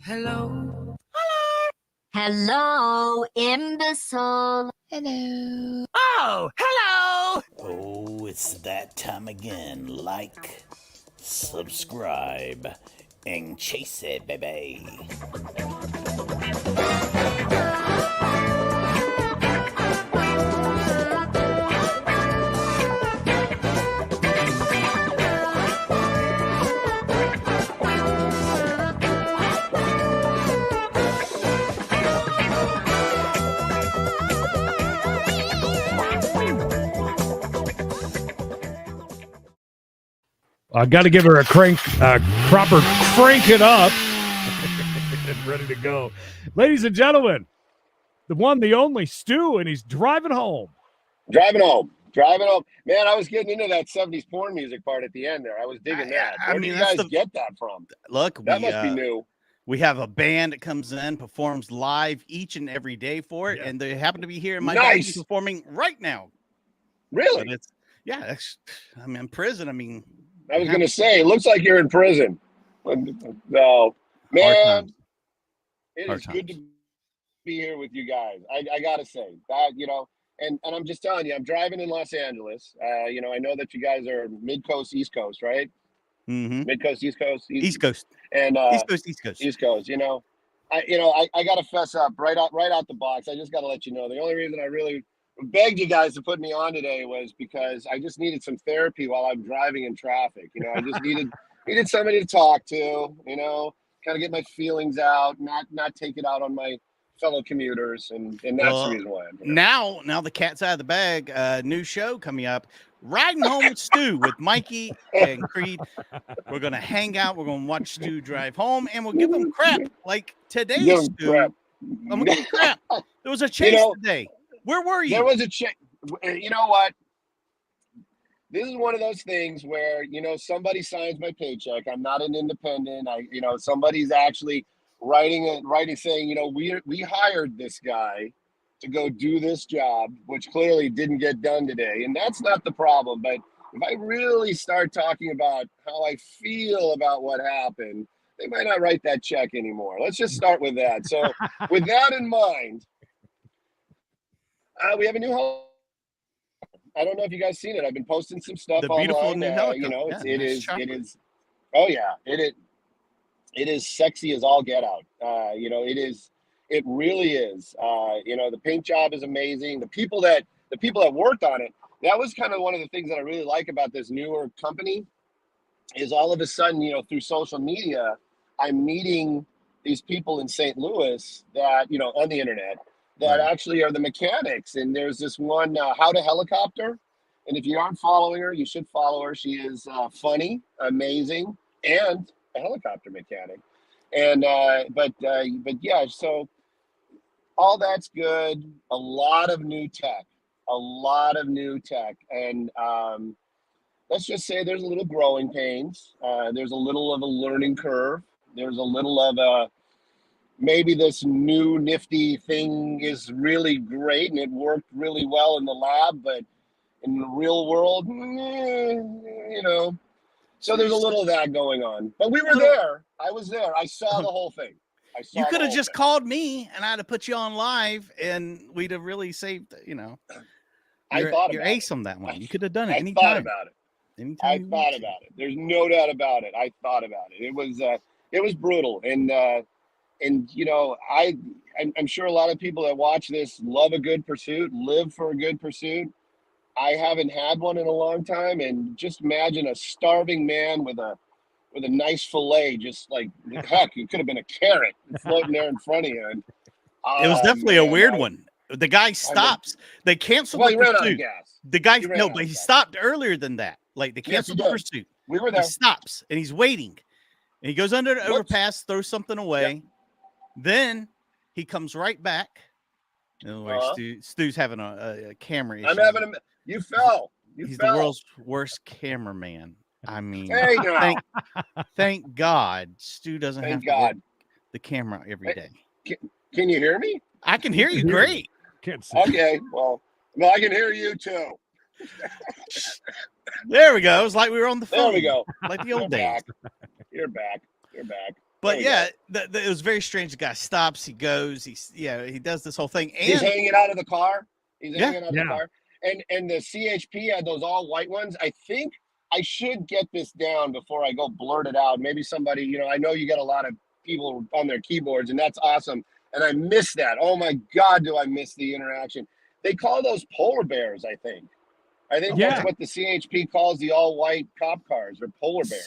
Hello. Hello, imbecile. Hello. Oh, hello. Oh, it's that time again. Like, subscribe, and chase it, baby. I got to give her a proper crank it up. And ready to go. Ladies and gentlemen, the one, the only Stu, and he's driving home. Driving home. Man, I was getting into that 70s porn music part at the end there. I was digging that. Where do you guys get that from? Look, that must be new. We have a band that comes in, performs live each and every day for it, and they happen to be here in my band performing right now. Really? I'm in prison. I mean, I was going to say, it looks like you're in prison. No, man, it is good to be here with you guys. I got to say that, and I'm just telling you, I'm driving in Los Angeles. I know that you guys are mid-coast, East Coast, right? Mm-hmm. Mid-coast, East Coast? East Coast. And East Coast. East Coast, I got to fess up right out the box. I just got to let you know, the only reason I really begged you guys to put me on today was because I just needed some therapy while I'm driving in traffic. I just needed somebody to talk to, kind of get my feelings out, not take it out on my fellow commuters, and that's the reason why I'm here. Now the cat's out of the bag. New show coming up, Riding Home with Stu with Mikey and Creed. We're gonna hang out. We're gonna watch Stu drive home, and we'll give him crap like today. Stu, I'm gonna give him crap. There was a chase today. Where were you? There was a chase. You know what? This is one of those things where, somebody signs my paycheck. I'm not an independent. Somebody's actually writing saying, we hired this guy to go do this job, which clearly didn't get done today. And that's not the problem. But if I really start talking about how I feel about what happened, they might not write that check anymore. Let's just start with that. So with that in mind, we have a new home. I don't know if you guys seen it. I've been posting some stuff the online. Beautiful new helicopter. It is. Oh yeah, it is sexy as all get out. It really is. The paint job is amazing. The people that worked on it. That was kind of one of the things that I really like about this newer company, is all of a sudden, through social media, I'm meeting these people in St. Louis that, on the internet, that actually are the mechanics. And there's this one, How to Helicopter. And if you aren't following her, you should follow her. She is funny, amazing, and a helicopter mechanic. And but yeah, so all that's good. A lot of new tech, and let's just say there's a little growing pains. There's a little of a learning curve. There's a little of a maybe this new nifty thing is really great and it worked really well in the lab, but in the real world, so there's a little of that going on. But we were there. I was there. I saw the whole thing. You could have just called me and I'd have put you on live and we'd have really saved, your ace on that one. You could have done it anytime. I thought about it. I thought about it. There's no doubt about it. I thought about it. It was brutal. And I'm sure a lot of people that watch this love a good pursuit, live for a good pursuit. I haven't had one in a long time, and just imagine a starving man with a nice fillet, just like heck, it could have been a carrot floating there in front of you. And, it was definitely a weird one. The guy stops. They canceled the he ran pursuit. out of gas. The guy but he stopped earlier than that. Like they canceled the pursuit. We were there. He stops and he's waiting, and he goes under the overpass, throws something away. Yep. Then he comes right back. Stu's having a camera issue. I'm having you fell. He's the world's worst cameraman. I mean, thank God Stu doesn't have to get the camera every day. Can you hear me? I can hear you great. Can't see. Okay, well, I can hear you too. There we go. It's like we were on the phone. There we go. Like the old days. You're back. You're back. But yeah, it was very strange. The guy stops, he goes, he does this whole thing. And he's hanging out of the car. He's hanging out of Yeah. the car. And the CHP had those all white ones. I think I should get this down before I go blurt it out. Maybe somebody, you know, I know you get a lot of people on their keyboards, and that's awesome. And I miss that. Oh my God, do I miss the interaction? They call those polar bears, I think. That's what the CHP calls the all-white cop cars, or polar bears.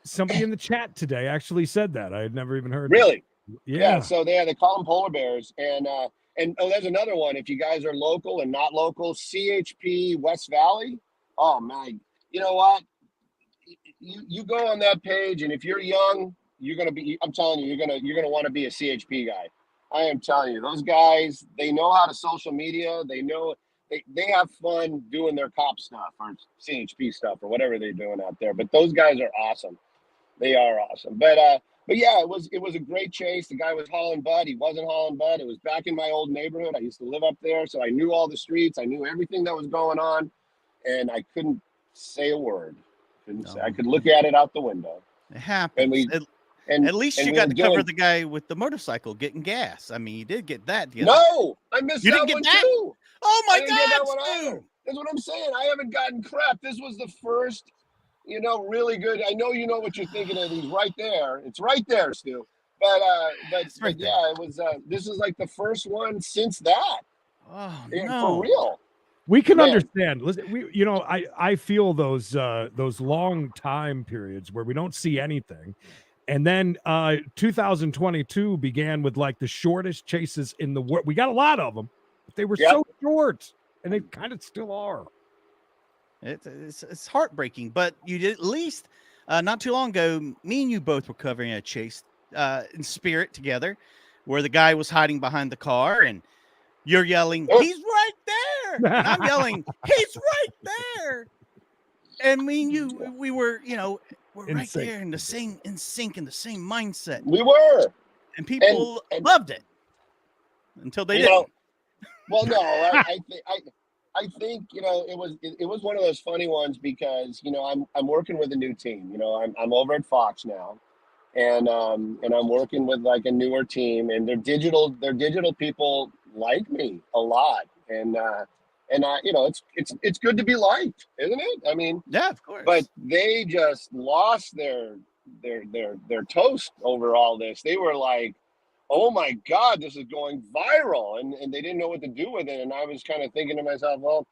Somebody in the chat today actually said that. I had never even heard. Really? Yeah. So they call them polar bears, and there's another one. If you guys are local and not local, CHP West Valley. Oh my! You know what? You go on that page, and if you're young, you're gonna be. I'm telling you, you're gonna want to be a CHP guy. I am telling you, those guys, they know how to social media. They know they have fun doing their cop stuff or CHP stuff or whatever they're doing out there. But those guys are awesome. They are awesome. But yeah, it was a great chase. The guy was hauling butt. He wasn't hauling butt. It was back in my old neighborhood. I used to live up there, so I knew all the streets. I knew everything that was going on, and I couldn't say a word. I could look at it out the window. It happens. At least you got to cover the guy with the motorcycle getting gas. I mean, you did get that. No, I missed that one too. Oh my God, that's what I'm saying. I haven't gotten crap. This was the first, really good. I know you know what you're thinking of these right there. It's right there, Stu. But yeah, it was. This is like the first one since that. Oh no, for real. We can understand. Listen, I feel those long time periods where we don't see anything. And then 2022 began with like the shortest chases in the world. We got a lot of them, but they were so short, and they kind of still are. It's heartbreaking, but you did at least not too long ago, me and you both were covering a chase in spirit together, where the guy was hiding behind the car, and you're yelling, "He's right there!" And I'm yelling, "He's right there!" And me and you, we were, we're right there in sync, in the same mindset. We were, and people loved it until they didn't. Well, no, I think it was one of those funny ones because I'm working with a new team. I'm over at Fox now, and I'm working with like a newer team, and their digital people like me a lot, and it's good to be liked, isn't it? I mean, yeah, of course. But they just lost their toast over all this. They were like, "Oh my God, this is going viral," and they didn't know what to do with it. And I was kind of thinking to myself, well,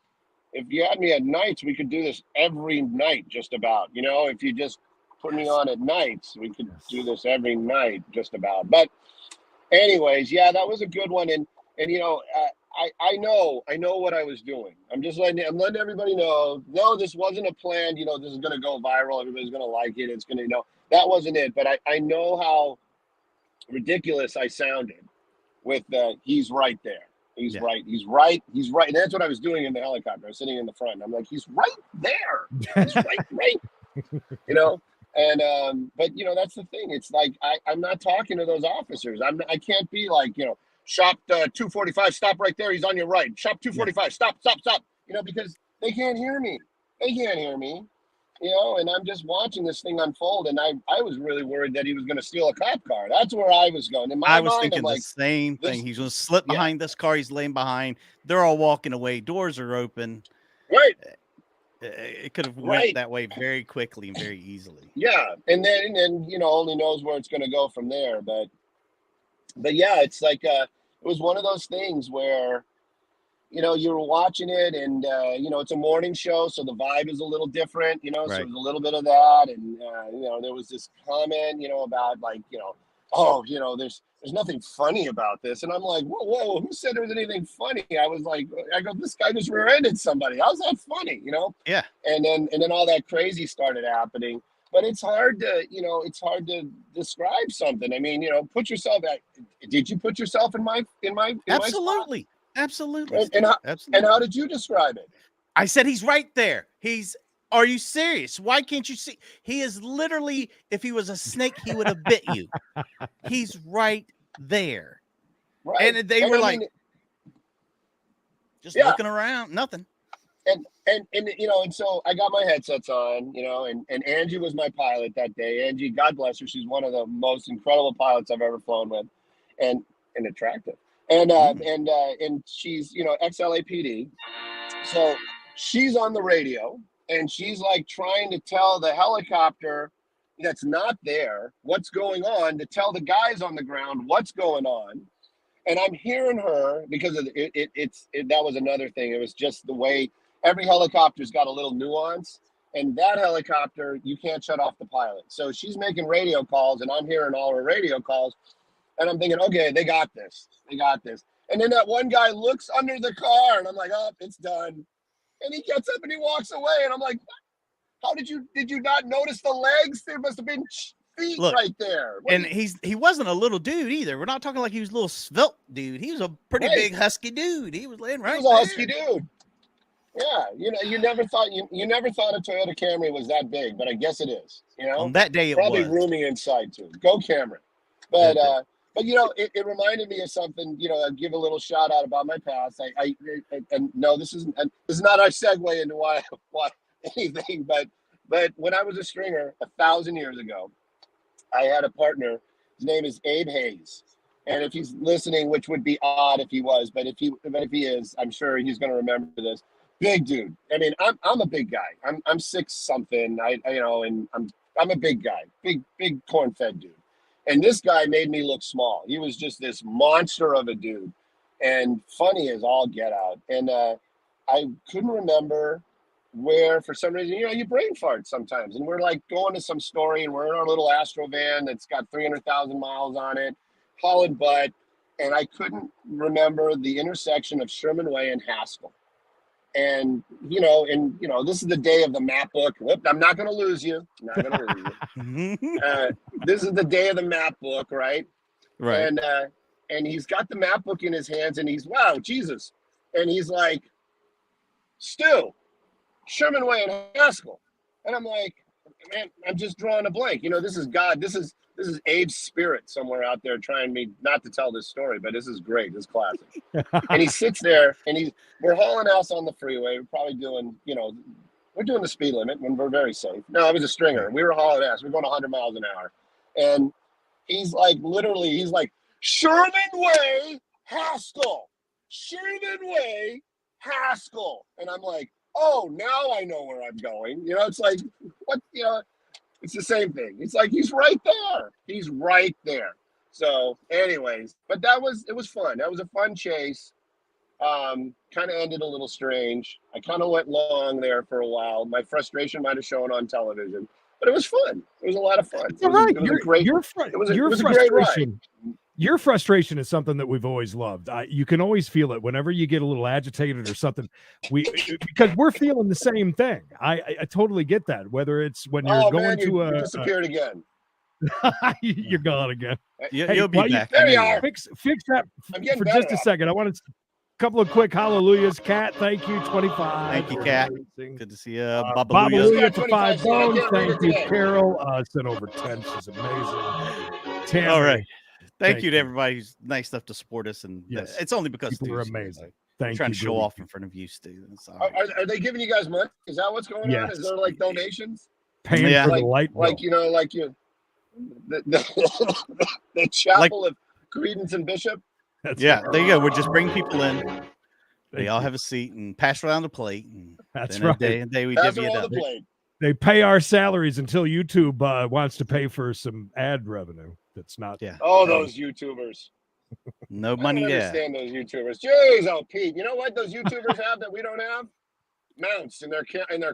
if you had me at nights, we could do this every night, just about. If you just put me on at nights, we could do this every night, just about. But anyways, yeah, that was a good one, and I know what I was doing. I'm letting everybody know. No, this wasn't a plan. This is going to go viral. Everybody's going to like it. It's going to, that wasn't it. But I know how ridiculous I sounded with he's right there. He's right. He's right. He's right. And that's what I was doing in the helicopter. I was sitting in the front. I'm like, he's right there. He's right. And but that's the thing. It's like I'm not talking to those officers. I can't be like, shop 245, stop right there. He's on your right. Shop 245, stop. Because they can't hear me. And I'm just watching this thing unfold. And I was really worried that he was going to steal a cop car. That's where I was going. In my mind, thinking the same thing. He's going to slip behind this car. He's laying behind. They're all walking away. Doors are open. Right. It could have went that way very quickly and very easily. Yeah. And then only knows where it's going to go from there. But yeah, it's like, it was one of those things where, you were watching it and, it's a morning show. So the vibe is a little different, so it was a little bit of that. And, there was this comment, about like, there's nothing funny about this. And I'm like, whoa, who said there was anything funny? I go, this guy just rear-ended somebody. How's that funny? Yeah. And then all that crazy started happening. But it's hard to describe something. I mean, put yourself did you put yourself in my Absolutely. Absolutely. And how did you describe it? I said, he's right there. Are you serious? Why can't you see? He is literally, if he was a snake, he would have bit you. He's right there. Right. And they were just looking around, nothing. and you know, and so I got my headsets on, you know, and Angie was my pilot that day. Angie, God bless her, she's one of the most incredible pilots I've ever flown with, and attractive, and she's, you know, ex-LAPD, so she's on the radio and she's like trying to tell the helicopter that's not there what's going on, to tell the guys on the ground what's going on. And I'm hearing her because of that was another thing. It was just the way every helicopter's got a little nuance, and that helicopter, you can't shut off the pilot. So she's making radio calls, and I'm hearing all her radio calls, and I'm thinking, okay, they got this. They got this. And then that one guy looks under the car, and I'm like, oh, it's done. And he gets up and he walks away, and I'm like, how did you not notice the legs? There must have been feet right there. And he wasn't a little dude either. We're not talking like he was a little svelte dude. He was a pretty big husky dude. He was laying right there. He was a husky dude. Yeah, you know, you never thought a Toyota Camry was that big, but I guess it is. You know, on that day it probably was roomy inside too. Go Camry. But you know, it reminded me of something. You know, I'll give a little shout out about my past. And no, this is not our segue into why anything, but when I was a stringer 1,000 years ago, I had a partner. His name is Abe Hayes, and if he's listening, which would be odd if he was, but if he is, I'm sure he's going to remember this. Big dude. I mean, I'm a big guy. I'm 6 something. You know, and I'm a big guy, big corn-fed dude. And this guy made me look small. He was just this monster of a dude, and funny as all get out. And I couldn't remember where, for some reason, you know, you brain fart sometimes, and we're like going to some story, and we're in our little Astro van that's got 300,000 miles on it, hauling butt, and I couldn't remember the intersection of Sherman Way and Haskell. And you know, this is the day of the map book. Whoop, I'm not going to lose you. This is the day of the map book, right? Right. And he's got the map book in his hands, and he's, wow, Jesus, and he's like, Stu, Sherman Way and Haskell. And I'm like, man, I'm just drawing a blank. You know, this is God. This is Abe's spirit somewhere out there trying me not to tell this story, but this is great. This is classic. And he sits there, and we're hauling ass on the freeway. We're probably doing, you know, we're doing the speed limit when we're very safe. No, I was a stringer. We were hauling ass. We're going 100 miles an hour. And he's like, literally, he's like, Sherman Way, Haskell. Sherman Way, Haskell. And I'm like, oh, now I know where I'm going. You know, it's like, what, you know, it's the same thing. It's like, he's right there. He's right there. So anyways, but it was fun. That was a fun chase. Kind of ended a little strange. I kind of went long there for a while. My frustration might have shown on television, but it was fun. It was a lot of fun. It was a great ride. Your frustration is something that we've always loved. You can always feel it whenever you get a little agitated or something. Because we're feeling the same thing. I totally get that. Whether it's when you're going to you disappeared again. You're gone again. You'll be back. There you are. Fix that for just a second. I wanted a couple of quick hallelujahs. Kat, thank you. 25. Thank you, Kat. Good to see you. Babaluya for 5 bones. Thank you, Carol. Sent over 10. She's amazing. Tammy, all right. Thank you to everybody who's nice enough to support us, and yes, it's only because people are amazing. Thank you. Trying to show off in front of you, Stu. Are they giving you guys money? Is that what's going on? Is there like donations? Paying for the light bill. Like, you know, like you, the chapel of Credence and Bishop. There you go. We're just bringing people in. They all have a seat and pass around the plate. And that's right. A day we divvy it up. They pay our salaries until YouTube wants to pay for some ad revenue. That's not. Yeah. Oh, those YouTubers. No money there. I don't understand those YouTubers. Jeez, oh, Pete. You know what those YouTubers have that we don't have? Mounts in their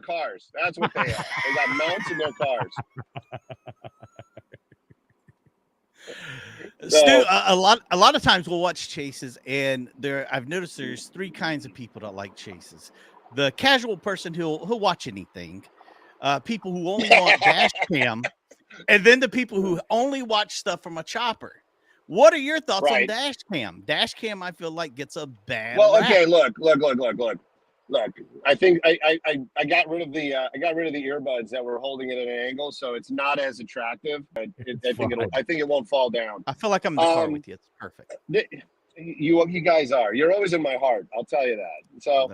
cars. That's what they have. They got mounts in their cars. Stu, a lot of times we'll watch chases, and I've noticed there's 3 kinds of people that like chases. The casual person who'll watch anything, people who only want dash cam, and then the people who only watch stuff from a chopper. What are your thoughts on dash cam? Dash cam, I feel like, gets a bad rap. Okay, look. I think I got rid of the earbuds that were holding it at an angle, so it's not as attractive. I think it won't fall down. I feel like I'm in the car with you. It's perfect. You guys are. You're always in my heart. I'll tell you that. So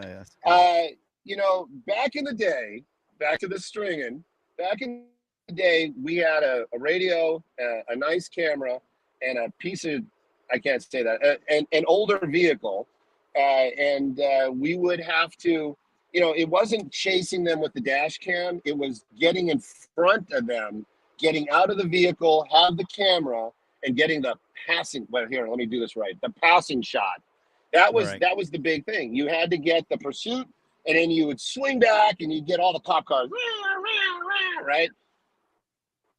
you know, back in the day, back to the stringing, back in the day, we had a radio, a nice camera, and a piece of, I can't say that, an older vehicle. And we would have to, you know, it wasn't chasing them with the dash cam. It was getting in front of them, getting out of the vehicle, have the camera, and getting the passing. Well, here, let me do this right. The passing shot. That was the big thing. You had to get the pursuit, and then you would swing back, and you'd get all the cop cars, right?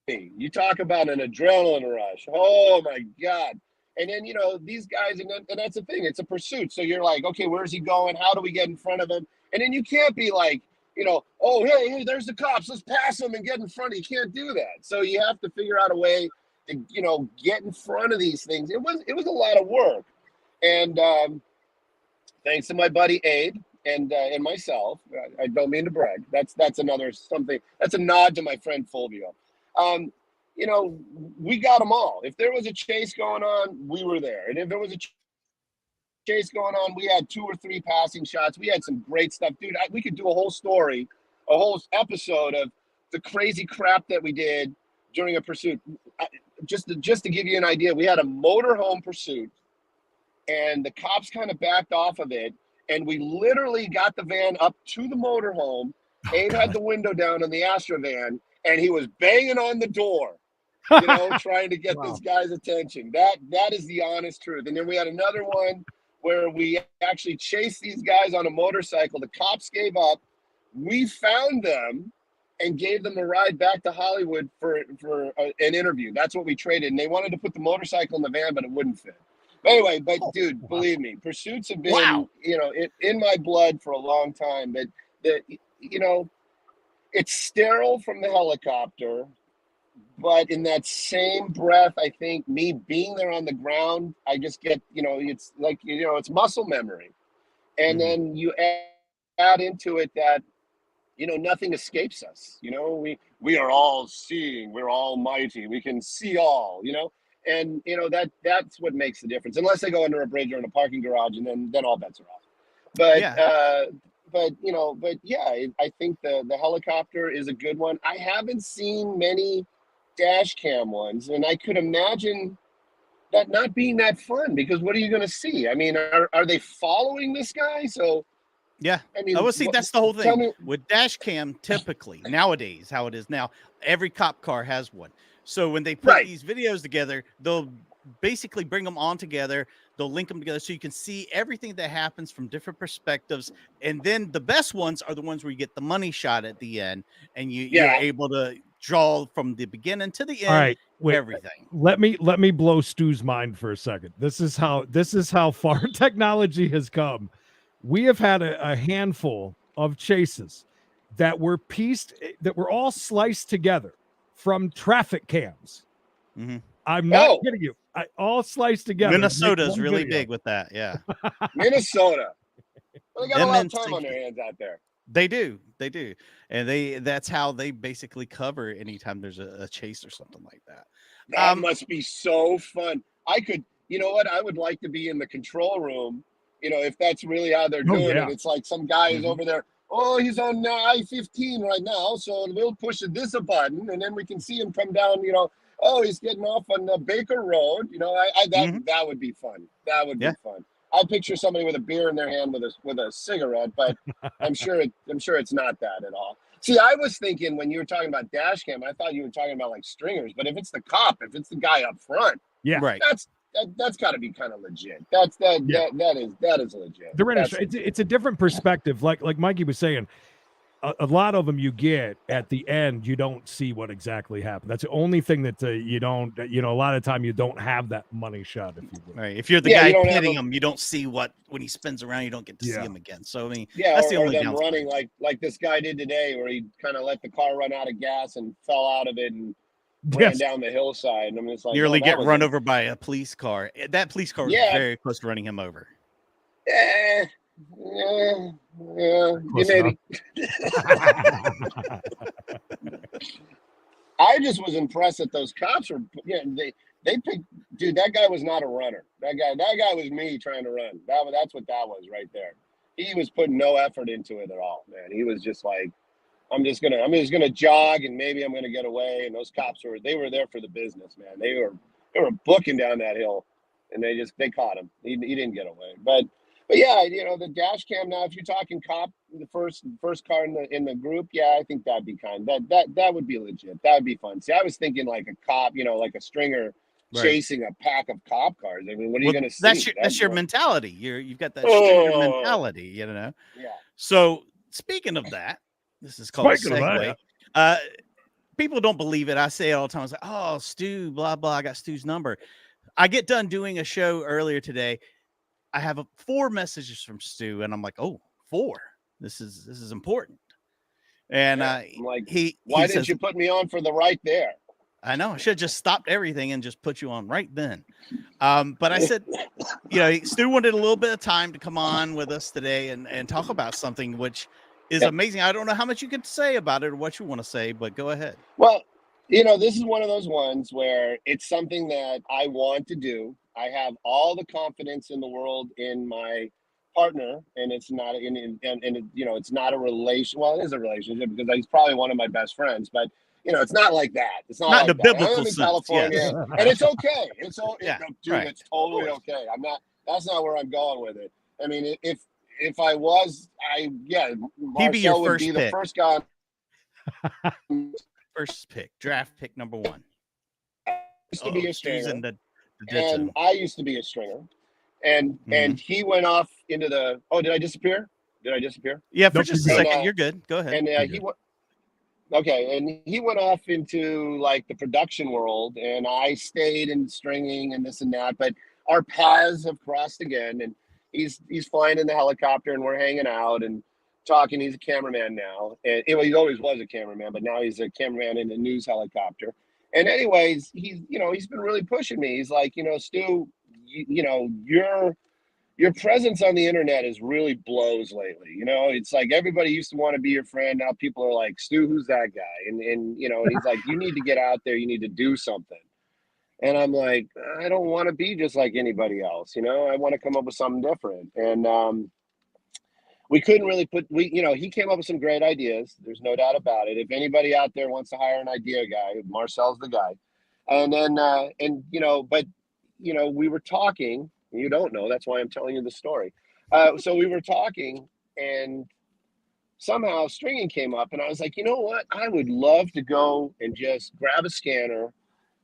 You talk about an adrenaline rush. Oh my God. And then, you know, these guys, and that's the thing, it's a pursuit. So you're like, okay, where's he going? How do we get in front of him? And then you can't be like, you know, oh, hey, there's the cops. Let's pass them and get in front of you. You can't do that. So you have to figure out a way to, you know, get in front of these things. It was a lot of work. And thanks to my buddy Abe and myself, I don't mean to brag. That's another something. That's a nod to my friend Fulvio. You know, we got them all. If there was a chase going on, we were there. And if there was a chase going on, we had 2 or 3 passing shots. We had some great stuff. Dude, we could do a whole story, a whole episode of the crazy crap that we did during a pursuit. Just to give you an idea, we had a motorhome pursuit, and the cops kind of backed off of it, and we literally got the van up to the motorhome. Abe had the window down in the Astra van, and he was banging on the door, you know, trying to get this guy's attention. That is the honest truth. And then we had another one where we actually chased these guys on a motorcycle. The cops gave up. We found them and gave them a ride back to Hollywood for an interview. That's what we traded. And they wanted to put the motorcycle in the van, but it wouldn't fit. Anyway, but dude, believe me, pursuits have been, you know, in my blood for a long time. But you know, it's sterile from the helicopter, but in that same breath, I think me being there on the ground, I just get, you know, it's like, you know, it's muscle memory. And then you add into it that, you know, nothing escapes us. You know, we are all seeing, we're almighty. We can see all, you know, and, you know, that's what makes the difference. Unless they go under a bridge or in a parking garage, and then all bets are off. But, but you know, but yeah, I think the helicopter is a good one. I haven't seen many dash cam ones, and I could imagine that not being that fun, because what are you going to see? I mean, are they following this guy? So yeah, I mean, see, that's the whole thing with dash cam. Typically nowadays, how it is now, every cop car has one. So when they put these videos together, they'll basically bring them on together. They'll link them together so you can see everything that happens from different perspectives. And then the best ones are the ones where you get the money shot at the end, and you're able to draw from the beginning to the end. All right, wait, everything. Let me blow Stu's mind for a second. This is how far technology has come. We have had a handful of chases that were all sliced together from traffic cams. I'm not kidding you. All sliced together. Minnesota is really big with that. Yeah. Minnesota. Well, they got a lot of time on their hands out there. They do. And that's how they basically cover anytime there's a chase or something like that. That must be so fun. You know what? I would like to be in the control room, you know, if that's really how they're doing it. It's like some guy is over there. Oh, he's on I-15 right now, so we'll push this a button, and then we can see him come down, you know. Oh, he's getting off on Baker Road. You know, that would be fun. That would be fun. I picture somebody with a beer in their hand with a cigarette, but I'm sure it's not that at all. See, I was thinking when you were talking about dash cam, I thought you were talking about like stringers, but if it's the cop, if it's the guy up front, that's got to be kind of legit. That is legit. It's a different perspective. Like Mikey was saying, a lot of them you get at the end, you don't see what exactly happened. That's the only thing that you don't, you know, a lot of time you don't have that money shot. If you will. Right. If you're the guy hitting him, you don't see when he spins around, you don't get to see him again. So, I mean, that's the only downside. Running like this guy did today, where he kind of let the car run out of gas and fell out of it and ran down the hillside. And I'm just like, nearly get run over by a police car. That police car was very close to running him over. Maybe. I just was impressed that those cops were. They picked. Dude, that guy was not a runner. That guy was me trying to run. That's what that was right there. he was putting no effort into it at all, man. He was just like, I'm just gonna jog, and maybe I'm gonna get away. And those cops were there for the business, man. They were booking down that hill, and they caught him. He didn't get away. But yeah, the dash cam now. If you're talking cop, the first car in the group, yeah, I think that'd be that would be legit. That would be fun. See, I was thinking like a cop, like a stringer chasing a pack of cop cars. I mean, what are you gonna see? That's your mentality. You've got that stringer mentality, Yeah. So speaking of that. This is called a segue. People don't believe it. I say it all the time. It's like, oh, Stu, blah, blah. I got Stu's number. I get done doing a show earlier today. I have 4 messages from Stu, and I'm like, oh, 4. This is important. And I'm like, why didn't you put me on for the right there? I know. I should have just stopped everything and just put you on right then. But I said, Stu wanted a little bit of time to come on with us today and talk about something which is amazing. I don't know how much you could say about it or what you want to say, but go ahead. Well, this is one of those ones where it's something that I want to do. I have all the confidence in the world in my partner, and it's not it's not a relation. Well, it is a relationship because he's probably one of my best friends, but it's not like that. It's not like the that. biblical I'm in sense, California, yes. and it's okay. It's right. It's totally okay. That's not where I'm going with it. I mean, if I was, he'd be your Marcel would first be pick. the first guy. First pick, draft pick number 1. Used to be a stringer, and I used to be a stringer, and he went off into the. Oh, did I disappear? Yeah, for just a second. You're good. Go ahead. And he went. Okay, and he went off into like the production world, and I stayed in stringing and this and that. But our paths have crossed again, and he's flying in the helicopter, and we're hanging out and talking. He's a cameraman now, and he always was a cameraman, but now he's a cameraman in a news helicopter. And anyways, he's been really pushing me. He's like, Stu, your presence on the internet is really blows lately. It's like everybody used to want to be your friend. Now people are like, Stu, who's that guy? And he's like, you need to get out there. You need to do something. And I'm like, I don't want to be just like anybody else. I want to come up with something different. And we couldn't really he came up with some great ideas. There's no doubt about it. If anybody out there wants to hire an idea guy, Marcel's the guy. And then, but we were talking. You don't know. That's why I'm telling you the story. So we were talking, and somehow stringing came up, and I was like, you know what? I would love to go and just grab a scanner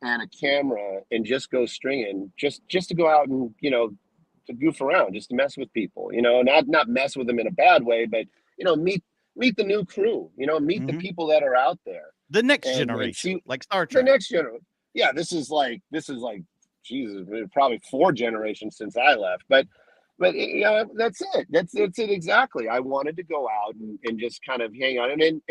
and a camera and just go stringing, just to go out and to goof around, just to mess with people. Not mess with them in a bad way, but meet the new crew. Meet the people that are out there. The next generation, like Star Trek. The next generation. Yeah, this is like. Jesus, probably 4 generations since I left, but that's it. That's it exactly. I wanted to go out and just kind of hang out, and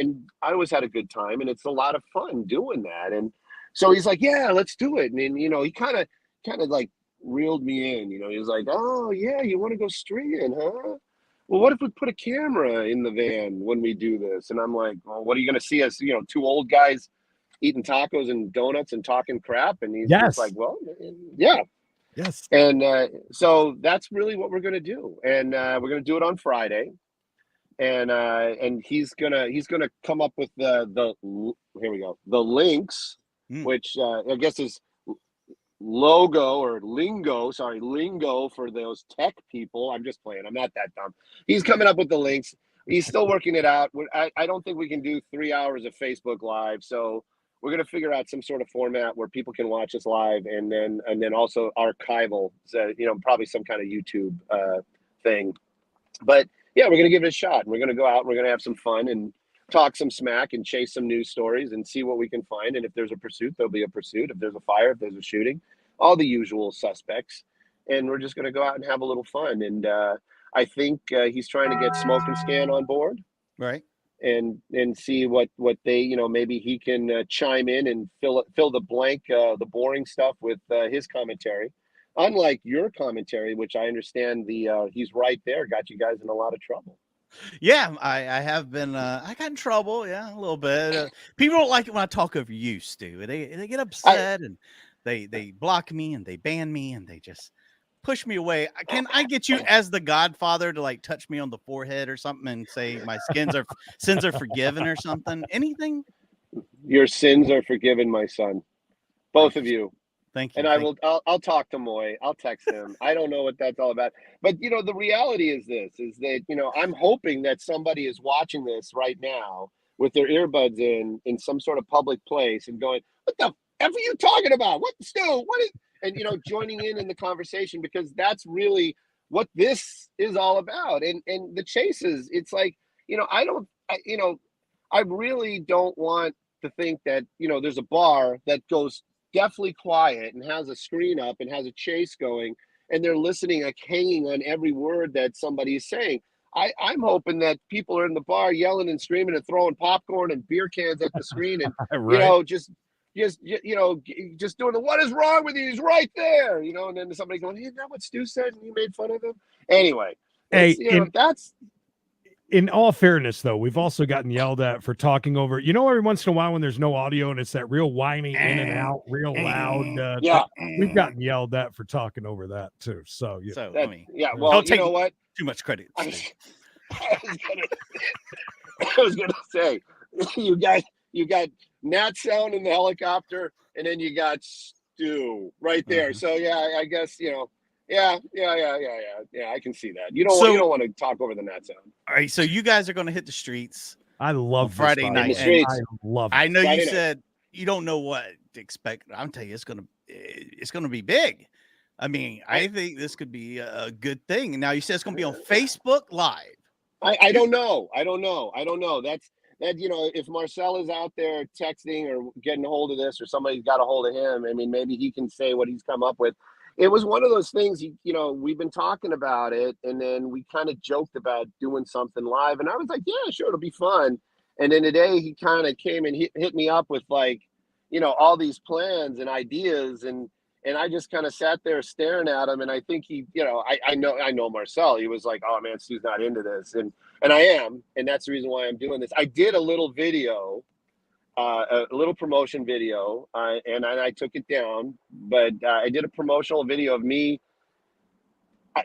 I always had a good time, and it's a lot of fun doing that. And so he's like, yeah, let's do it. And he kind of like reeled me in. He was like, oh yeah, you want to go stringing, huh? Well, what if we put a camera in the van when we do this? And I'm like, well, what are you going to see us, 2 old guys eating tacos and donuts and talking crap? And he's just like, well, yeah. Yes. And so that's really what we're going to do. And we're going to do it on Friday. And he's gonna come up with the here we go, the links, which I guess is lingo for those tech people. I'm just playing. I'm not that dumb. He's coming up with the links. He's still working it out. I don't think we can do 3 hours of Facebook Live. So we're going to figure out some sort of format where people can watch us live, and then also archival, so, probably some kind of YouTube thing. But yeah, we're going to give it a shot. We're going to go out. We're going to have some fun and talk some smack and chase some news stories and see what we can find. And if there's a pursuit, there'll be a pursuit. If there's a fire, if there's a shooting, all the usual suspects. And we're just going to go out and have a little fun. And I think he's trying to get Smoke and Scan on board. Right. And see what they, maybe he can chime in and fill the blank, the boring stuff with his commentary. Unlike your commentary, which I understand he's right there, got you guys in a lot of trouble. Yeah, I have been. I got in trouble. Yeah, a little bit. People don't like it when I talk over you, Stu. They get upset and they block me and they ban me and they just push me away, can I get you as the Godfather to like touch me on the forehead or something and say my sins are forgiven or something? Anything? Your sins are forgiven, my son. Both of you. Thank you. And I'll talk to Moy. I'll text him. I don't know what that's all about. But, the reality is that, I'm hoping that somebody is watching this right now with their earbuds in some sort of public place and going, what the F are you talking about? What, Stu? What is, and, joining in the conversation, because that's really what this is all about. And the chases, it's like, I really don't want to think that, there's a bar that goes definitely quiet and has a screen up and has a chase going, and they're listening, like hanging on every word that somebody is saying. I'm hoping that people are in the bar yelling and screaming and throwing popcorn and beer cans at the screen and, Right. just doing the, what is wrong with you? He's right there, and then somebody going, hey, is that what Stu said? And you made fun of him. Anyway, Hey, that's. In all fairness, though, we've also gotten yelled at for talking over. Every once in a while when there's no audio and it's that real whiny in and out, real loud. We've gotten yelled at for talking over that too. So, Well, don't take what? Too much credit. I was gonna say, you got Nat sound in the helicopter, and then you got Stu right there. So I guess Yeah, I can see that. You don't want to talk over the Nat sound. All right, so you guys are going to hit the streets. I love Friday night. The streets. I love it. I know Friday you night. said you don't know what to expect. I'm telling you, it's going to be big. I mean, I think this could be a good thing. Now you said it's going to be on Facebook Live. I don't know. That's if Marcel is out there texting or getting a hold of this, or somebody's got a hold of him, I mean, maybe he can say what he's come up with. It was one of those things, we've been talking about it, and then we kind of joked about doing something live, and I was like, yeah, sure, it'll be fun. And then today he kind of came and hit me up with all these plans and ideas, and I just kind of sat there staring at him, and I think he, I know Marcel. He was like, oh man, Stu's not into this, and I am, and that's the reason why I'm doing this. I did a little video. A little promotion video, and I took it down, but I did a promotional video of me.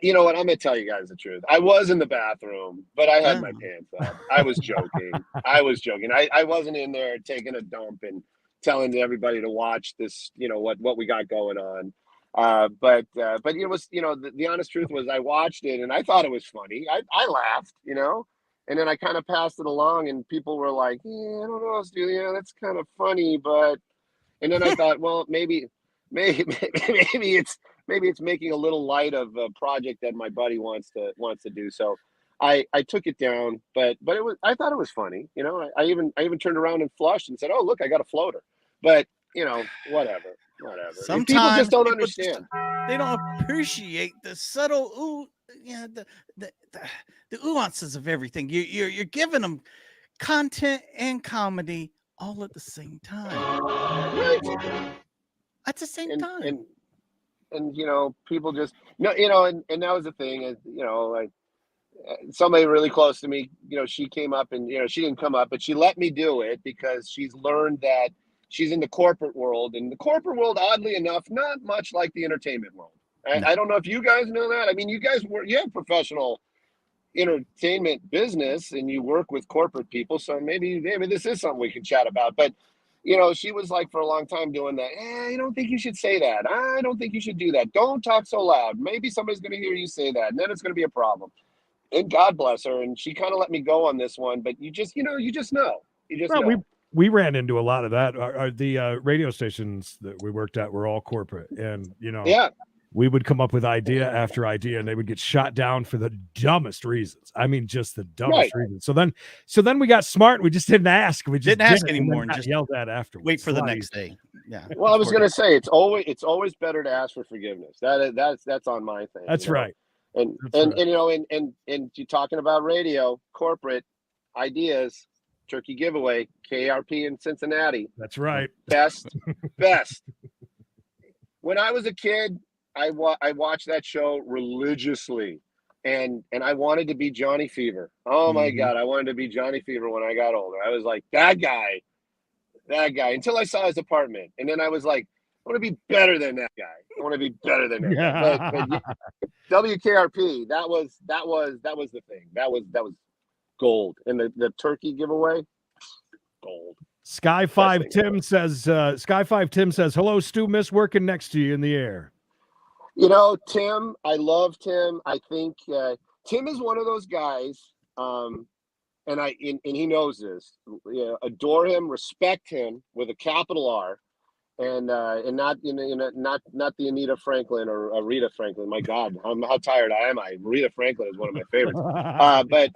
You know what? I'm going to tell you guys the truth. I was in the bathroom, but I had my pants up. I was joking. I wasn't in there taking a dump and telling everybody to watch this, what we got going on. But it was, the honest truth was I watched it and I thought it was funny. I laughed, And then I kind of passed it along, and people were like, yeah, I don't know, Stu, that's kind of funny, but, and then I thought, well, maybe it's making a little light of a project that my buddy wants to do. So I took it down, but I thought it was funny. I even turned around and flushed and said, oh, look, I got a floater. But, whatever. Sometimes people just don't understand. They don't appreciate the subtle the nuances of everything. You're giving them content and comedy all at the same time. Right. At the same time. And people just and that was the thing is, like somebody really close to me, she came up and she didn't come up, but she let me do it because she's learned that she's in the corporate world, and the corporate world, oddly enough, not much like the entertainment world. I don't know if you guys know that. I mean, you have professional entertainment business and you work with corporate people, so maybe this is something we can chat about. But she was like for a long time doing that. I don't think you should say that. I don't think you should do that. Don't talk so loud. Maybe somebody's going to hear you say that, and then it's going to be a problem. And God bless her, and she kind of let me go on this one. But you just know. We ran into a lot of that. The radio stations that we worked at were all corporate, and we would come up with idea after idea, and they would get shot down for the dumbest reasons. I mean, just the dumbest reasons. So then we got smart. And we just didn't ask. We just didn't ask anymore, and just yelled at afterwards. Wait for the next day. Yeah. Well, I was going to say it's always better to ask for forgiveness. That's on my thing. That's right. And you're talking about radio, corporate ideas. Turkey giveaway, KRP in Cincinnati. That's right. Best. When I was a kid, I watched that show religiously, and I wanted to be Johnny Fever. Oh my God, I wanted to be Johnny Fever when I got older. I was like that guy until I saw his apartment, and then I was like, want to be better than that guy. I want to be better than that guy. But yeah, WKRP, that was the thing. That was gold. And the turkey giveaway, gold. Sky 5 Tim says, hello, Stu, miss working next to you in the air. You know, Tim, I love Tim. I think Tim is one of those guys, and he knows this. You know, adore him, respect him with a capital R, and not not the Anita Franklin or Rita Franklin. My God, how tired am I? Rita Franklin is one of my favorites. But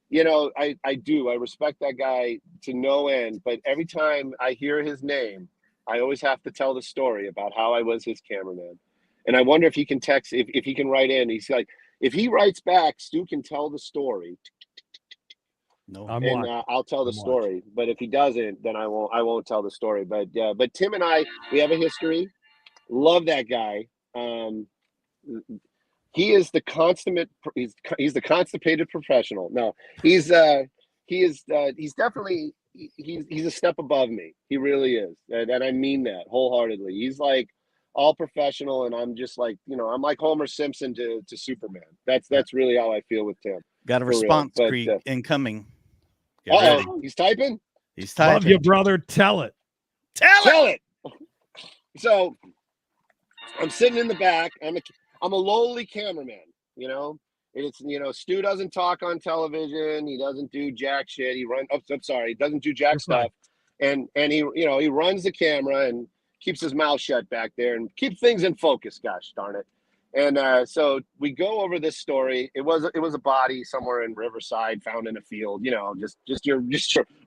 you know, I do. I respect that guy to no end. But every time I hear his name, I always have to tell the story about how I was his cameraman. And I wonder if he can text, if he can write in. He's like, if he writes back, Stu can tell the story. No, I'll tell the story. But if he doesn't, then I won't tell the story. But Tim and I, we have a history. Love that guy. He is the consummate. He's the constipated professional. No, he's definitely he's a step above me. He really is, and I mean that wholeheartedly. He's like all professional, and I'm just like, you know, I'm like Homer Simpson to Superman. That's really how I feel with Tim. Got a response incoming. He's typing. He's typing. Love you, brother. Tell it. Tell it. So I'm sitting in the back. I'm a lowly cameraman, you know. It's, you know, Stu doesn't talk on television. He doesn't do jack shit. He doesn't do jack stuff. And he, you know, he runs the camera and keeps his mouth shut back there and keep things in focus. Gosh darn it. And so we go over this story. It was a body somewhere in Riverside found in a field, you know, just your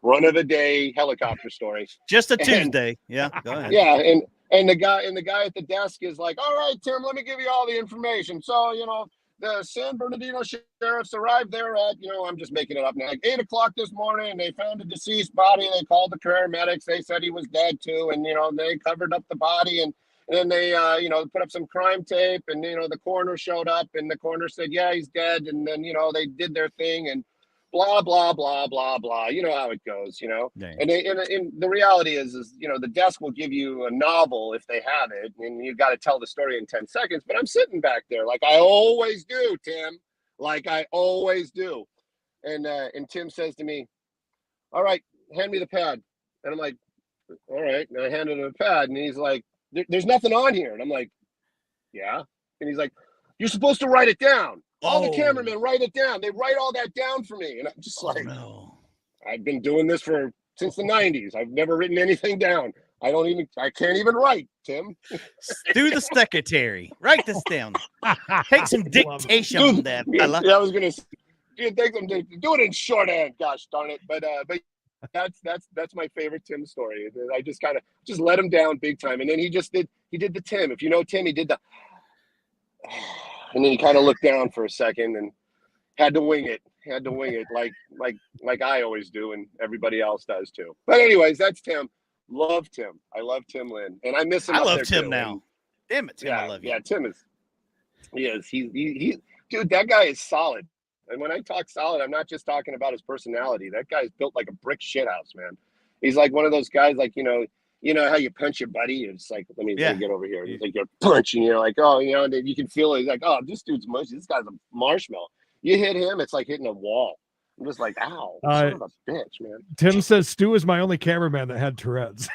run of the day helicopter story. Just a Tuesday. Yeah. Go ahead. Yeah. And the guy at the desk is like, all right, Tim, let me give you all the information. So, you know, the San Bernardino sheriffs arrived there at, you know, I'm just making it up now, like 8:00 this morning, and they found a deceased body. They called the paramedics. They said he was dead too. And, you know, they covered up the body and then they, you know, put up some crime tape, and, you know, the coroner showed up and the coroner said, yeah, he's dead. And then, you know, they did their thing and blah, blah, blah, blah, blah. You know how it goes, you know. Dang. And the reality is, you know, the desk will give you a novel if they have it, and you got to tell the story in 10 seconds. But I'm sitting back there like I always do, Tim, like I always do. And Tim says to me, all right, hand me the pad. And I'm like, all right. And I handed him a pad, and he's like, there's nothing on here. And I'm like, yeah. And he's like, you're supposed to write it down. All the cameramen write it down. They write all that down for me. And I'm just like, no. I've been doing this since the 90s. I've never written anything down. I can't even write, Tim. Do the secretary. Write this down. Take some dictation on that, fella. Yeah, I was gonna take some do it in shorthand, gosh darn it. But that's my favorite Tim story. I just kind of just let him down big time. And then he did the Tim. If you know Tim, he did the and then he kind of looked down for a second and had to wing it like I always do, and everybody else does too. But anyways, that's Tim. Love Tim. I love Tim Lynn, and I miss him. I love Tim now. Damn it, Tim, yeah, I love you. Yeah, Tim is. He is. He dude, that guy is solid. And when I talk solid, I'm not just talking about his personality. That guy's built like a brick shithouse, man. He's like one of those guys, like, you know how you punch your buddy? It's like, let me get over here. It's like you're punching, you're like, oh, you know, and you can feel it. He's like, oh, this dude's mushy. This guy's a marshmallow. You hit him, it's like hitting a wall. I'm just like, ow, son of a bitch, man. Tim says Stu is my only cameraman that had Tourette's.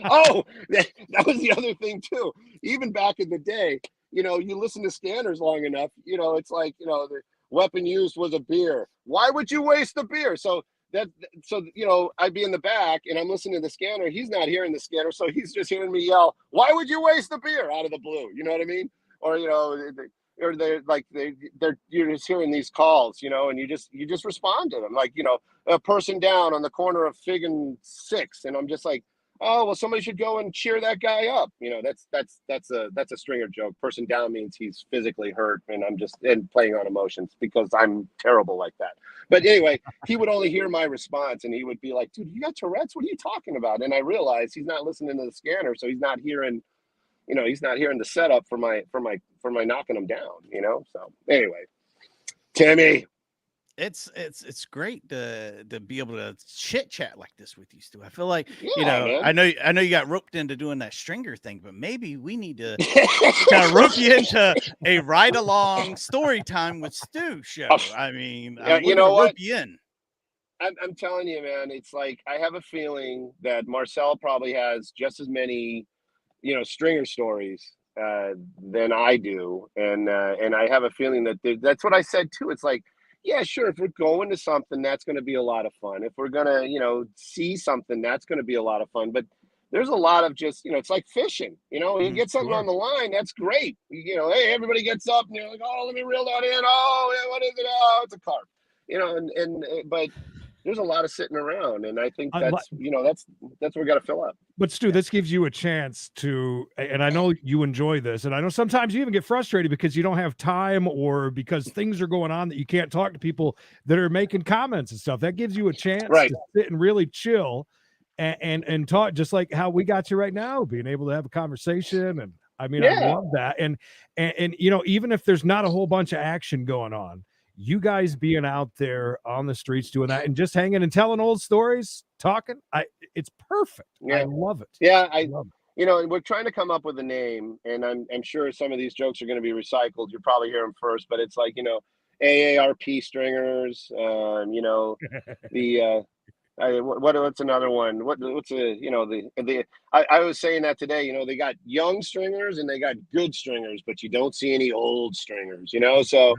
Oh, that was the other thing too. Even back in the day, you know, you listen to scanners long enough, you know, it's like, you know, the weapon used was a beer. Why would you waste the beer? So you know, I'd be in the back and I'm listening to the scanner. He's not hearing the scanner, so he's just hearing me yell, "Why would you waste the beer?" out of the blue. You know what I mean? Or, you know, you're just hearing these calls, you know, and you just respond to them, like, you know, a person down on the corner of Fig and 6, and I'm just like, oh, well, somebody should go and cheer that guy up. You know, that's a Stringer joke. Person down means he's physically hurt, and I'm just playing on emotions because I'm terrible like that. But anyway, he would only hear my response, and he would be like, dude, you got Tourette's? What are you talking about? And I realized he's not listening to the scanner, so he's not hearing, you know, he's not hearing the setup for my knocking him down, you know? So anyway, Timmy. It's great to be able to chit chat like this with you, Stu. I feel like Yeah, man. I know you got roped into doing that stringer thing, but maybe we need to kind of rope you into a ride along story time with Stu show. I mean, Yeah, we're gonna rope you in. I'm telling you, man, it's like I have a feeling that Marcel probably has just as many, stringer stories than I do, and I have a feeling that that's what I said too. It's like, yeah, sure, if we're going to something, that's going to be a lot of fun. If we're gonna, see something, that's going to be a lot of fun. But there's a lot of just, it's like fishing. You get something Sure. on the line, that's great. Hey, everybody gets up and you're like, oh, let me reel that in. Oh, yeah, what is it? Oh, it's a carp. But there's a lot of sitting around, and I think that's that's what we got to fill up. But Stu, this gives you a chance to, and I know you enjoy this, and I know sometimes you even get frustrated because you don't have time or because things are going on that you can't talk to people that are making comments and stuff. That gives you a chance Right. to sit and really chill and talk, just like how we got you right now, being able to have a conversation. And I mean, I Yeah. love that. And even if there's not a whole bunch of action going on, you guys being out there on the streets doing that and just hanging and telling old stories, talking, it's perfect. Yeah. I love it. Yeah, I love it. and we're trying to come up with a name, and I'm sure some of these jokes are going to be recycled. You'll probably hear them first, but it's like, AARP stringers, the what's another one? What's I was saying that today. They got young stringers and they got good stringers, but you don't see any old stringers. So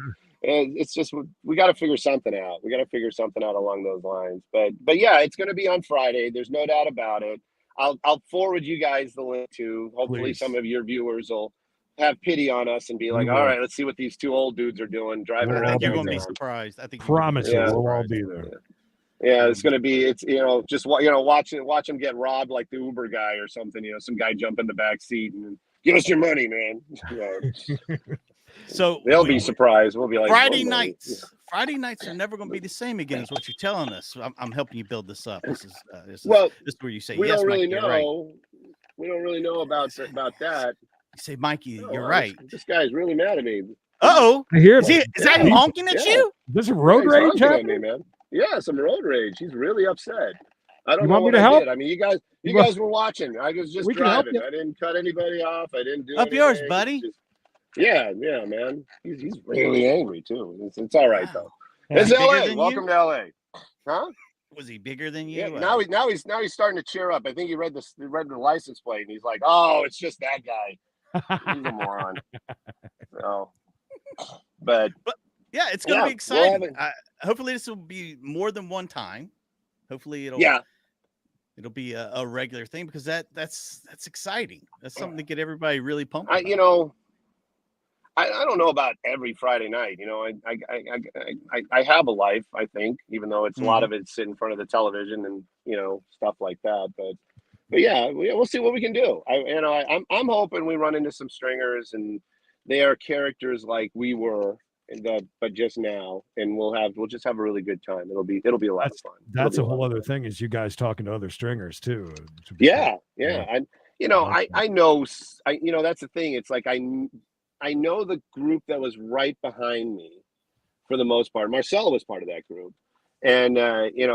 it's just we got to figure something out. We got to figure something out along those lines. But yeah, it's going to be on Friday. There's no doubt about it. I'll forward you guys the link to. Hopefully, Please. some of your viewers will have pity on us and be like, will. "All right, let's see what these two old dudes are doing driving We'll I around." think you're gonna be downtown." surprised. I think Promise you, Yeah. we'll all be there. Yeah, it's gonna be. It's just watch him get robbed like the Uber guy or something. Some guy jump in the back seat and give us your money, man. So They'll be surprised. We'll be like, Friday "More money." nights. Friday nights are never going to be the same again, is what you're telling us. I'm helping you build this up. This is where you say we yes, don't really Mikey, know. you're right. We don't really know about that. You say, Mikey, No, you're right. This guy's really mad at me. Uh-oh. I hear Is that him honking at you? This is road He's rage honking at me, happening? man. Yeah, some road rage. He's really upset. I don't You know want me what to I help? did. I mean, you guys were watching. I was just We can help driving. you. I didn't cut anybody off. I didn't do Up anything. yours, buddy. Yeah, man. He's really angry too. It's all right Wow. though. It's Is he bigger LA. than Welcome you? to LA. Huh? Was he bigger than you? Yeah. Now he's starting to cheer up. I think he read the license plate and he's like, "Oh, it's just that guy. He's a moron." So, but yeah, it's going to yeah, be exciting. we'll Hopefully, this will be more than one time. Hopefully, it'll be a regular thing because that's exciting. That's something to get everybody really pumped. I don't know about every Friday night. I have a life. I think, even though it's a lot of it sit in front of the television and stuff like that. But yeah, we'll see what we can do. I'm hoping we run into some stringers and they are characters like we were, but just now, and we'll just have a really good time. It'll be a lot of fun. That's a whole other thing, is you guys talking to other stringers too. Yeah. I know. That's the thing. It's like I know the group that was right behind me for the most part. Marcel was part of that group, and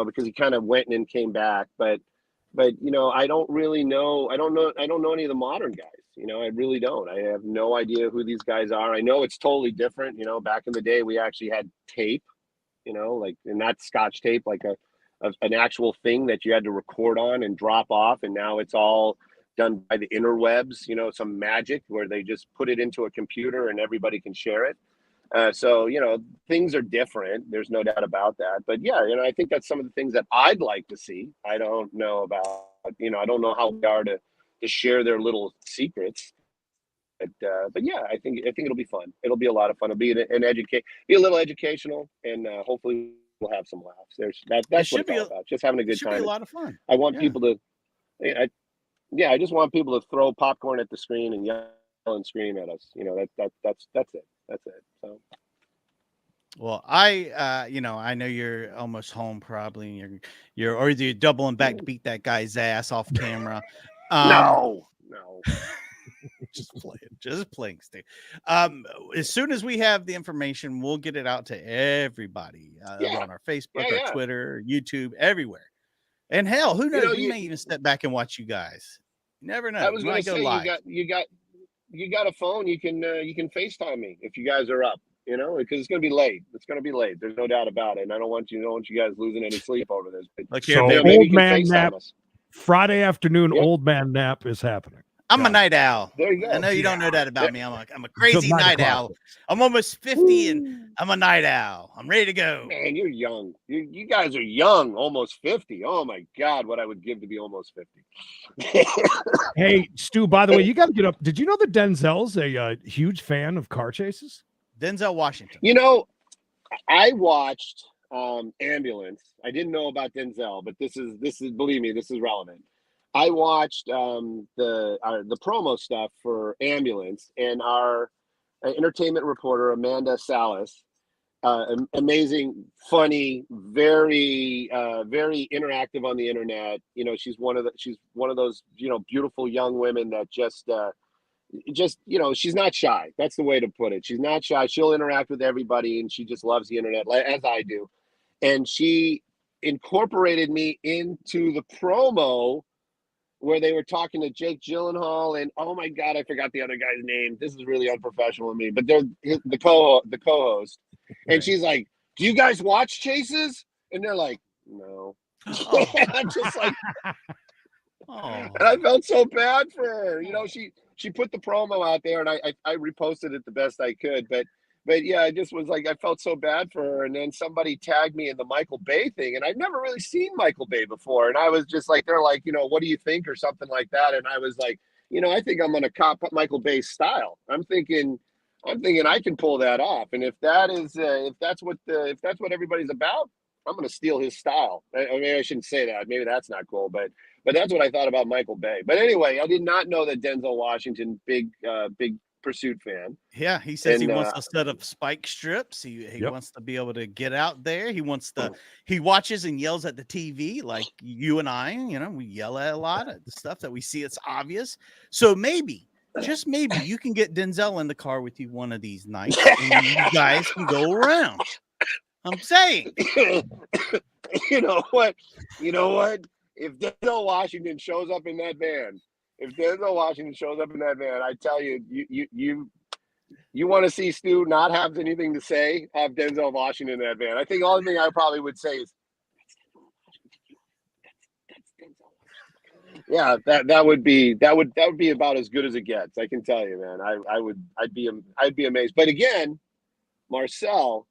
because he kind of went and came back, but I don't really know. I don't know any of the modern guys. I really don't. I have no idea who these guys are. I know it's totally different. Back in the day, we actually had tape, like, and not Scotch tape, like an actual thing that you had to record on and drop off. And now it's all done by the interwebs, some magic where they just put it into a computer and everybody can share it. So, things are different. There's no doubt about that. But yeah, I think that's some of the things that I'd like to see. I don't know about, I don't know how we are to share their little secrets. But yeah, I think it'll be fun. It'll be a lot of fun. It'll be be a little educational, and hopefully we'll have some laughs. That's what it's all about. Just having a good time. It should be a lot of fun. I want people to, I just want people to throw popcorn at the screen and yell and scream at us. That's it. That's it. So. Well, I know you're almost home probably, and you're doubling back to beat that guy's ass off camera. No. Just playing, Stu. As soon as we have the information, we'll get it out to everybody on our Facebook, our Twitter, YouTube, everywhere. And hell, who knows? We may even step back and watch you guys. You never know. I was going to say, you got a phone. You can FaceTime me if you guys are up. Because it's going to be late. It's going to be late. There's no doubt about it. And I don't want you guys losing any sleep over this. But, so old man nap, Friday afternoon, old man nap is happening. I'm a night owl. There you go. I know you don't know that about me. I'm a crazy night owl. I'm almost 50 and I'm a night owl. I'm ready to go. Man, you're young. You guys are young, almost 50. Oh my God, what I would give to be almost 50. Hey, Stu, by the way, you got to get up. Did you know that Denzel's a huge fan of car chases? Denzel Washington. I watched Ambulance. I didn't know about Denzel, but this is believe me, this is relevant. I watched the promo stuff for Ambulance, and our entertainment reporter Amanda Salas, amazing, funny, very very interactive on the internet. She's one of those beautiful young women that just she's not shy. That's the way to put it. She's not shy. She'll interact with everybody, and she just loves the internet, as I do. And she incorporated me into the promo where they were talking to Jake Gyllenhaal, and oh my God, I forgot the other guy's name. This is really unprofessional of me, but they're the co-host. And she's like, "Do you guys watch chases?" And they're like, "No." Oh. I'm just like, and I felt so bad for her. She put the promo out there, and I reposted it the best I could, but yeah, I just was like, I felt so bad for her. And then somebody tagged me in the Michael Bay thing, and I've never really seen Michael Bay before. And I was just like, they're like, what do you think, or something like that. And I was like, I think I'm gonna cop Michael Bay's style. I'm thinking I can pull that off. And if that's what everybody's about, I'm gonna steal his style. I mean, I shouldn't say that. Maybe that's not cool, but that's what I thought about Michael Bay. But anyway, I did not know that Denzel Washington, big Pursuit fan. Yeah, he says he wants a set of spike strips. He wants to be able to get out there. He watches and yells at the TV like you and I. We yell at a lot of stuff that we see. It's obvious. So maybe, just maybe, you can get Denzel in the car with you one of these nights, and you guys can go around. I'm saying. You know what? If Denzel Washington shows up in that van, I tell you, you want to see Stu not have anything to say, have Denzel Washington in that van. I think the only thing I probably would say is, that's Denzel Washington. Yeah, that would be about as good as it gets. I can tell you, man. I'd be amazed. But again, Marcel,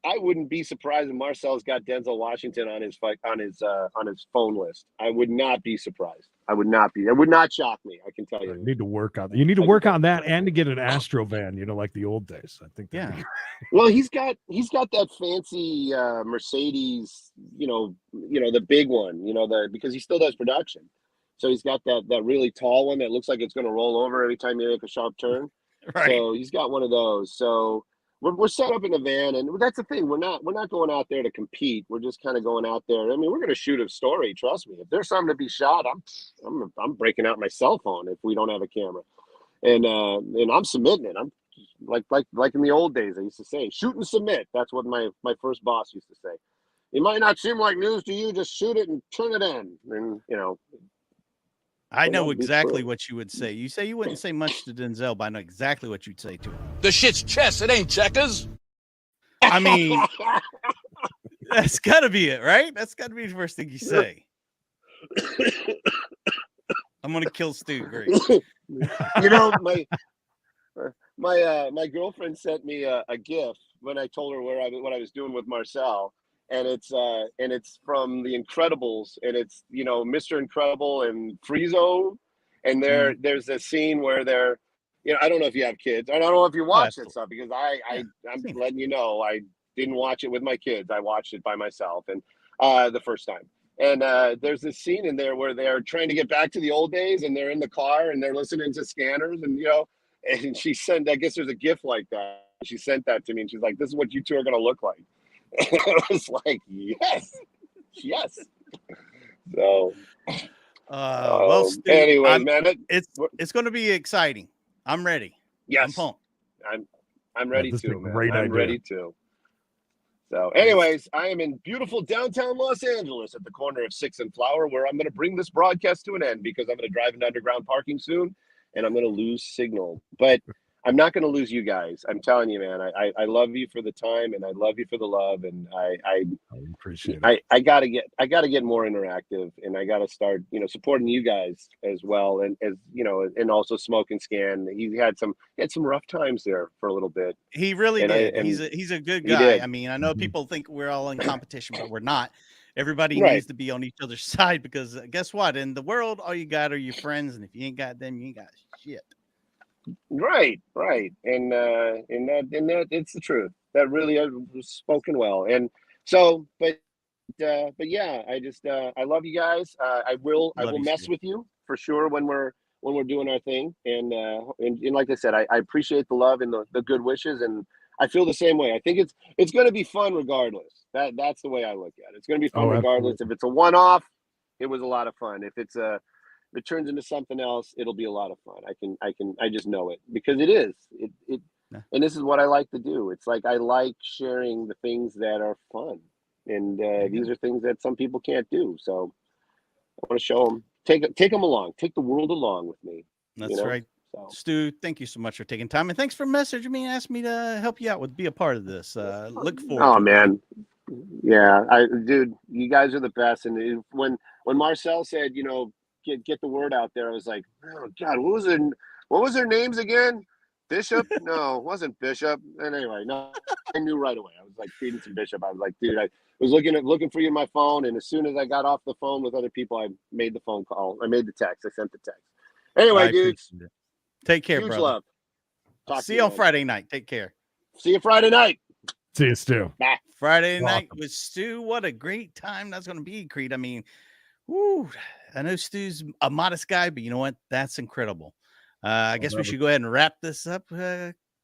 I wouldn't be surprised if Marcel's got Denzel Washington on his phone list. I would not be surprised. I would not be. It would not shock me. I can tell you. You need to work on that. You need to work on that, and to get an Astro van. Like the old days. I think. Yeah. Well, he's got that fancy Mercedes. The big one. Because he still does production. So he's got that really tall one that looks like it's going to roll over every time you make a sharp turn. Right. So he's got one of those. So. We're set up in a van, and that's the thing. We're not going out there to compete. We're just kind of going out there. I mean, we're going to shoot a story. Trust me. If there's something to be shot, I'm breaking out my cell phone if we don't have a camera, and I'm submitting it. I'm like in the old days. I used to say, shoot and submit. That's what my first boss used to say. It might not seem like news to you. Just shoot it and turn it in, and I know exactly what you would say. You say you wouldn't say much to Denzel, but I know exactly what you'd say to him. The shit's chess. It ain't checkers. I mean, that's got to be it, right? That's got to be the first thing you say. I'm going to kill Stu. Great. My girlfriend sent me a GIF when I told her what I was doing with Marcel. And it's from The Incredibles, and it's Mr. Incredible and Friezo, and there's a scene where they're I don't know if you have kids, I don't know if you watch that stuff, because I'm letting you know, I didn't watch it with my kids. I watched it by myself, and the first time. And there's this scene in there where they're trying to get back to the old days, and they're in the car and they're listening to Scanners, and and she sent, I guess there's a GIF like that. She sent that to me, and she's like, "This is what you two are gonna look like." And I was like, yes. So, well, Stu, anyway, man, it's going to be exciting. I'm ready. Yes. I'm pumped. I'm ready this is a too, man. great I'm idea. ready too. So, anyways, I am in beautiful downtown Los Angeles at the corner of 6th and Flower, where I'm going to bring this broadcast to an end because I'm going to drive into underground parking soon, and I'm going to lose signal. But I'm not going to lose you guys. I'm telling you, man. I love you for the time, and I love you for the love, and I appreciate it. I gotta get more interactive, and I gotta start, supporting you guys as well, and and also Smoke and Scan. He had some rough times there for a little bit. He really And did. He's a good guy. I mean, I know people think we're all in competition, but we're not. Everybody Right. needs to be on each other's side because guess what? In the world, all you got are your friends, and if you ain't got them, you ain't got shit. Right, and that it's the truth. That really was spoken well, and so, but yeah, I love you guys. I will Love you, mess Stu. with you for sure when we're doing our thing, and like I said, I appreciate the love and the good wishes, and I feel the same way. I think it's going to be fun regardless. That's the way I look at it. It's going to be fun regardless. Absolutely. If it's a one-off, it was a lot of fun. If it turns into something else, it'll be a lot of fun. I just know it because it is. Yeah. And this is what I like to do. It's like I like sharing the things that are fun, and these are things that some people can't do. So I want to show them, take them along, take the world along with me. That's right. So. Stu, thank you so much for taking time, and thanks for messaging me and asking me to help you out be a part of this. Look forward to it. Man. Yeah, dude, you guys are the best. And when Marcel said, get the word out there, I was like, oh God, what was their names again? Bishop? No, it wasn't Bishop. And anyway, no, I knew right away. I was like Credence and Bishop. I was like, dude, I was looking for you in my phone, and as soon as I got off the phone with other people, I made the phone call. I made the text. I sent the text. Anyway, dudes, take care, huge brother. love. See you on Friday night. Take care. See you Friday night. See you, Stu. Bye. Friday night with Stu. What a great time that's going to be, Creed. I mean, woo, I know Stu's a modest guy, but you know what? That's incredible. I guess we should go ahead and wrap this up.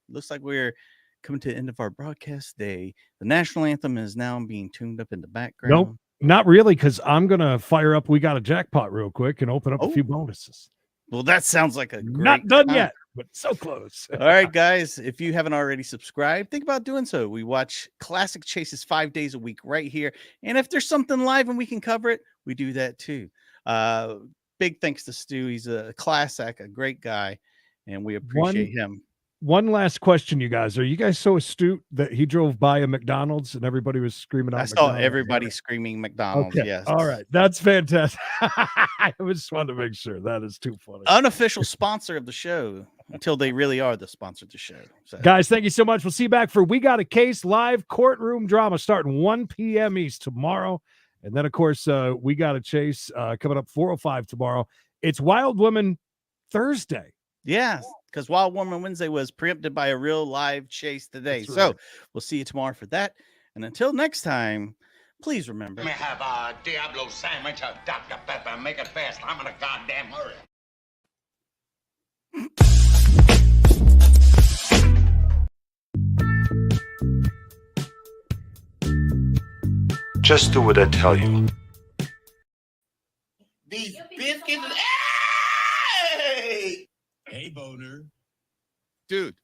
Looks like we're coming to the end of our broadcast day. The national anthem is now being tuned up in the background. Nope, not really, because I'm going to fire up We Got a Jackpot real quick and open up a few bonuses. Well, that sounds like a great Not done time. yet, but so close. All right, guys, if you haven't already subscribed, think about doing so. We watch classic chases 5 days a week right here. And if there's something live and we can cover it, we do that too. Big thanks to Stu. He's a class act, a great guy, and we appreciate him. One last question, you guys. Are you guys so astute that he drove by a McDonald's and everybody was screaming out I saw everybody screaming McDonald's. Okay. Yes. All right. That's fantastic. I just wanted to make sure. That is too funny. Unofficial sponsor of the show until they really are the sponsor of the show. So. Guys, thank you so much. We'll see you back for We Got a Case live courtroom drama starting 1 p.m. East tomorrow. And then, of course, We Got a Chase coming up 4:05 tomorrow. It's Wild Woman Thursday. Yeah, because Wild Woman Wednesday was preempted by a real live chase today. That's so right. we'll see you tomorrow for that. And until next time, please remember. Let me have a Diablo sandwich, a Dr. Pepper. Make it fast. I'm in a goddamn hurry. Just do what I tell you. These biscuits. Hey! Hey, boner. Dude,